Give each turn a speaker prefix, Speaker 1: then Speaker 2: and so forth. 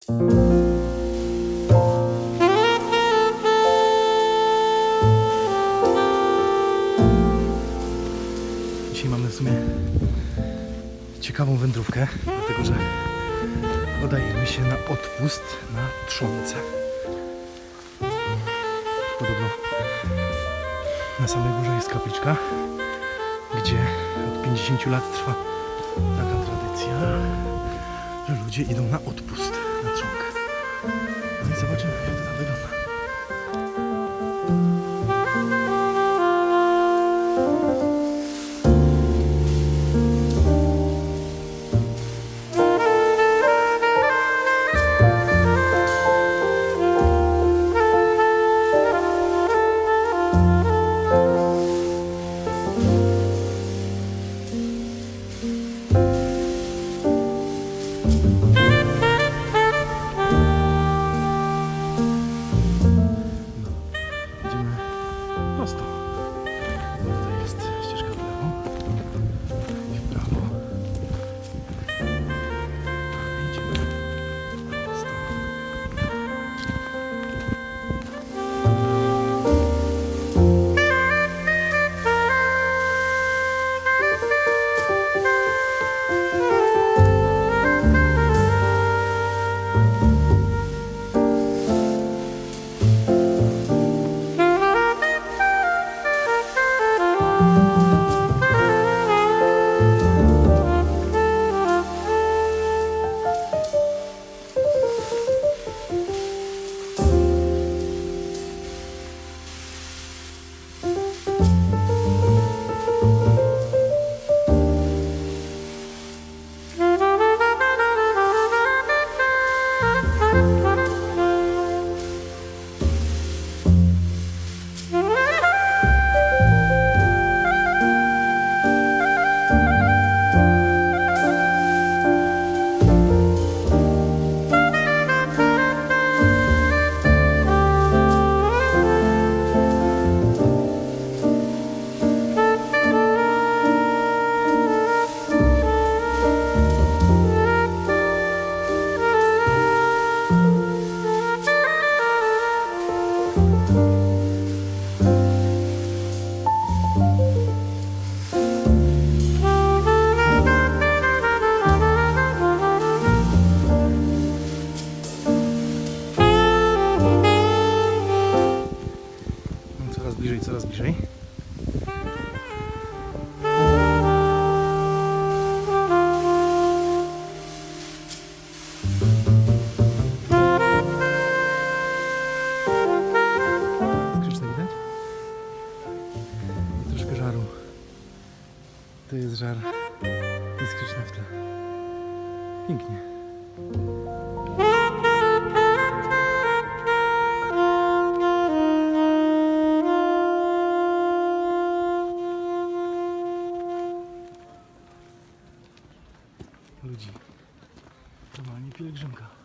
Speaker 1: Dzisiaj mamy w sumie ciekawą wędrówkę, dlatego że udajemy się na odpust na Trzonce. Podobno na samej górze jest kapliczka, gdzie od 50 lat trwa taka tradycja, że ludzie idą na odpust na Trzonkę. No i zobaczymy, jak to tam wygląda. Prosto. Tutaj jest ścieżka w lewo i w prawo. Idziemy prosto. Coraz bliżej. Skrzyczne widać? I troszkę żaru. To jest żar i skrzyczne w tle. Pięknie. Ludzi. Normalnie pielgrzymka.